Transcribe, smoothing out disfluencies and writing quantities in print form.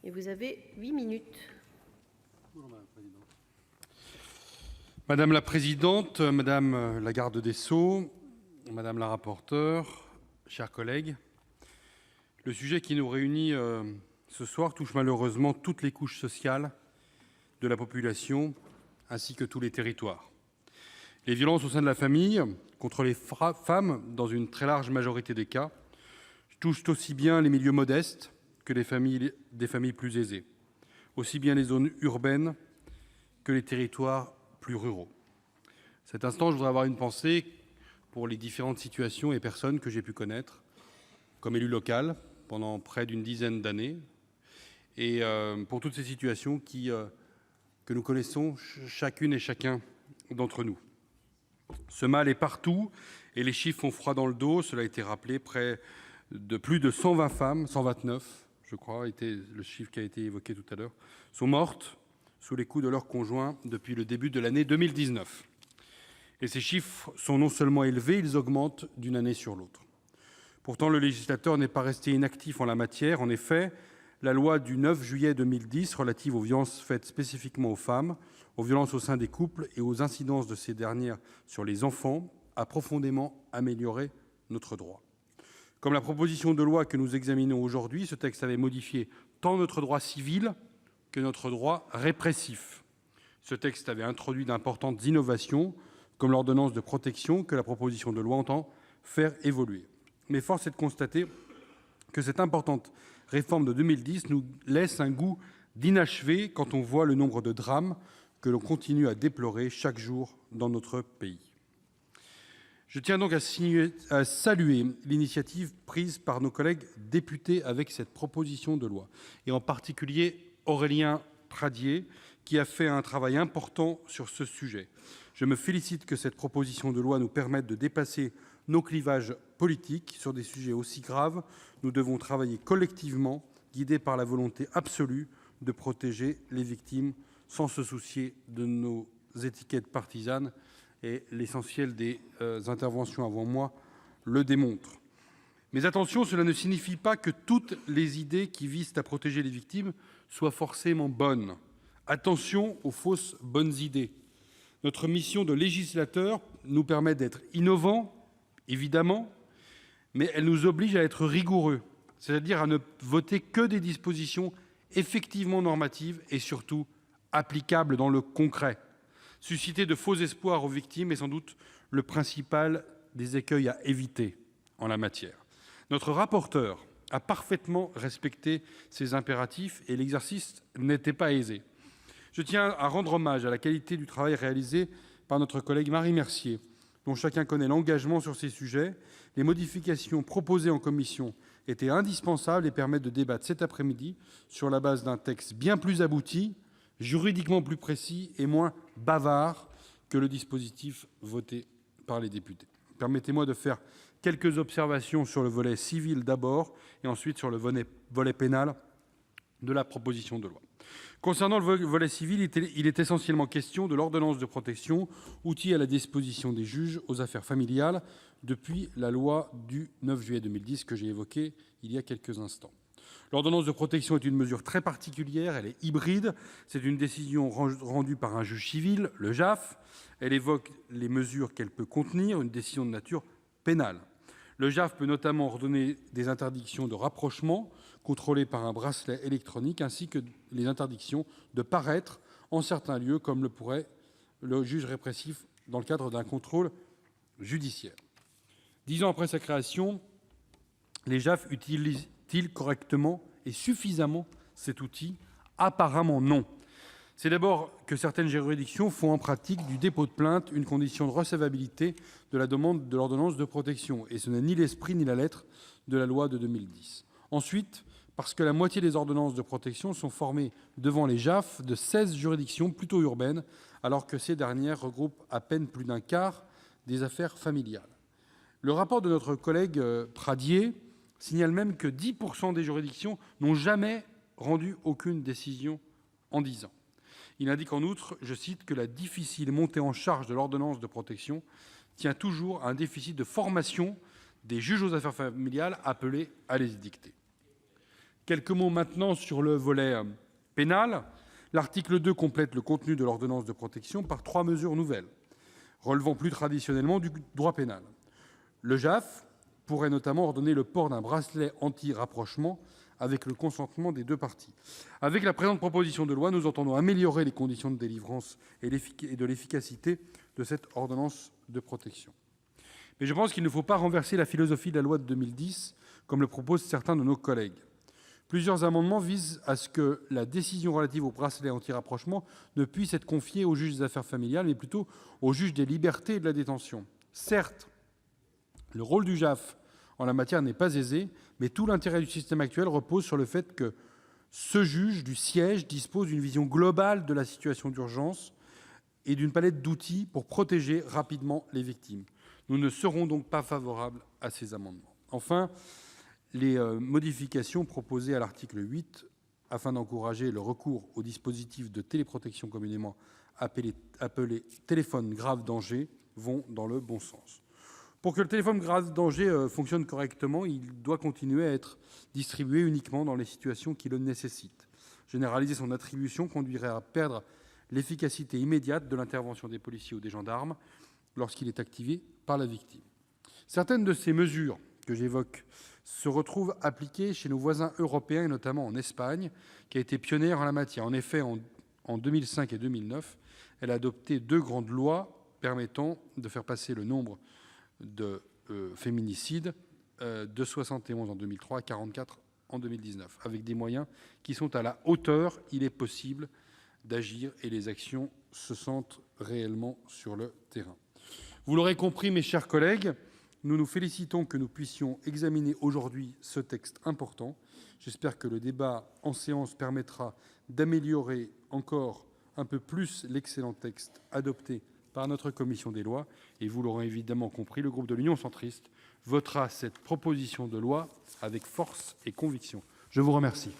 Et vous avez 8 minutes. Madame la présidente, madame la garde des Sceaux, madame la rapporteure, chers collègues, le sujet qui nous réunit ce soir touche malheureusement toutes les couches sociales de la population ainsi que tous les territoires. Les violences au sein de la famille contre les femmes, dans une très large majorité des cas, touchent aussi bien les milieux modestes que des familles plus aisées, aussi bien les zones urbaines que les territoires plus ruraux. À cet instant, je voudrais avoir une pensée pour les différentes situations et personnes que j'ai pu connaître comme élu local pendant près d'une dizaine d'années, et pour toutes ces situations que nous connaissons chacune et chacun d'entre nous. Ce mal est partout et les chiffres font froid dans le dos. Cela a été rappelé, plus de 120 femmes, 129 je crois, était le chiffre qui a été évoqué tout à l'heure, sont mortes sous les coups de leur conjoint depuis le début de l'année 2019. Et ces chiffres sont non seulement élevés, ils augmentent d'une année sur l'autre. Pourtant, le législateur n'est pas resté inactif en la matière. En effet, la loi du 9 juillet 2010 relative aux violences faites spécifiquement aux femmes, aux violences au sein des couples et aux incidences de ces dernières sur les enfants a profondément amélioré notre droit. Comme la proposition de loi que nous examinons aujourd'hui, ce texte avait modifié tant notre droit civil que notre droit répressif. Ce texte avait introduit d'importantes innovations, comme l'ordonnance de protection que la proposition de loi entend faire évoluer. Mais force est de constater que cette importante réforme de 2010 nous laisse un goût d'inachevé quand on voit le nombre de drames que l'on continue à déplorer chaque jour dans notre pays. Je tiens donc à saluer l'initiative prise par nos collègues députés avec cette proposition de loi, et en particulier Aurélien Pradié, qui a fait un travail important sur ce sujet. Je me félicite que cette proposition de loi nous permette de dépasser nos clivages politiques sur des sujets aussi graves. Nous devons travailler collectivement, guidés par la volonté absolue de protéger les victimes, sans se soucier de nos étiquettes partisanes, et l'essentiel des interventions avant moi le démontre. Mais attention, cela ne signifie pas que toutes les idées qui visent à protéger les victimes soient forcément bonnes. Attention aux fausses bonnes idées. Notre mission de législateur nous permet d'être innovants, évidemment, mais elle nous oblige à être rigoureux, c'est-à-dire à ne voter que des dispositions effectivement normatives et surtout applicables dans le concret. Susciter de faux espoirs aux victimes est sans doute le principal des écueils à éviter en la matière. Notre rapporteur a parfaitement respecté ces impératifs et l'exercice n'était pas aisé. Je tiens à rendre hommage à la qualité du travail réalisé par notre collègue Marie Mercier, dont chacun connaît l'engagement sur ces sujets. Les modifications proposées en commission étaient indispensables et permettent de débattre cet après-midi sur la base d'un texte bien plus abouti, juridiquement plus précis et moins bavard que le dispositif voté par les députés. Permettez-moi de faire quelques observations sur le volet civil d'abord et ensuite sur le volet pénal de la proposition de loi. Concernant le volet civil, il est essentiellement question de l'ordonnance de protection, outil à la disposition des juges aux affaires familiales depuis la loi du 9 juillet 2010 que j'ai évoquée il y a quelques instants. L'ordonnance de protection est une mesure très particulière, elle est hybride, c'est une décision rendue par un juge civil, le JAF, elle évoque les mesures qu'elle peut contenir, une décision de nature pénale. Le JAF peut notamment ordonner des interdictions de rapprochement contrôlées par un bracelet électronique, ainsi que les interdictions de paraître en certains lieux, comme le pourrait le juge répressif dans le cadre d'un contrôle judiciaire. 10 ans après sa création, les JAF utilisent-ils correctement et suffisamment cet outil? Apparemment non. C'est d'abord que certaines juridictions font en pratique du dépôt de plainte une condition de recevabilité de la demande de l'ordonnance de protection, et ce n'est ni l'esprit ni la lettre de la loi de 2010. Ensuite, parce que la moitié des ordonnances de protection sont formées devant les JAF de 16 juridictions plutôt urbaines, alors que ces dernières regroupent à peine plus d'un quart des affaires familiales. Le rapport de notre collègue Pradié signale même que 10% des juridictions n'ont jamais rendu aucune décision en 10 ans. Il indique en outre, je cite, que la difficile montée en charge de l'ordonnance de protection tient toujours à un déficit de formation des juges aux affaires familiales appelés à les édicter. Quelques mots maintenant sur le volet pénal. L'article 2 complète le contenu de l'ordonnance de protection par 3 mesures nouvelles, relevant plus traditionnellement du droit pénal. Le JAF pourrait notamment ordonner le port d'un bracelet anti-rapprochement avec le consentement des deux parties. Avec la présente proposition de loi, nous entendons améliorer les conditions de délivrance et de l'efficacité de cette ordonnance de protection. Mais je pense qu'il ne faut pas renverser la philosophie de la loi de 2010, comme le proposent certains de nos collègues. Plusieurs amendements visent à ce que la décision relative au bracelet anti-rapprochement ne puisse être confiée au juge des affaires familiales, mais plutôt au juge des libertés et de la détention. Certes, le rôle du JAF en la matière n'est pas aisé, mais tout l'intérêt du système actuel repose sur le fait que ce juge du siège dispose d'une vision globale de la situation d'urgence et d'une palette d'outils pour protéger rapidement les victimes. Nous ne serons donc pas favorables à ces amendements. Enfin, les modifications proposées à l'article 8 afin d'encourager le recours au dispositif de téléprotection communément appelé téléphone grave danger vont dans le bon sens. Pour que le téléphone grave danger fonctionne correctement, il doit continuer à être distribué uniquement dans les situations qui le nécessitent. Généraliser son attribution conduirait à perdre l'efficacité immédiate de l'intervention des policiers ou des gendarmes lorsqu'il est activé par la victime. Certaines de ces mesures que j'évoque se retrouvent appliquées chez nos voisins européens, et notamment en Espagne, qui a été pionnière en la matière. En effet, en 2005 et 2009, elle a adopté 2 grandes lois permettant de faire passer le nombre de féminicides de 71 en 2003 à 44 en 2019. Avec des moyens qui sont à la hauteur, il est possible d'agir et les actions se sentent réellement sur le terrain. Vous l'aurez compris, mes chers collègues, nous nous félicitons que nous puissions examiner aujourd'hui ce texte important. J'espère que le débat en séance permettra d'améliorer encore un peu plus l'excellent texte adopté par notre commission des lois. Et vous l'aurez évidemment compris, le groupe de l'Union centriste votera cette proposition de loi avec force et conviction. Je vous remercie.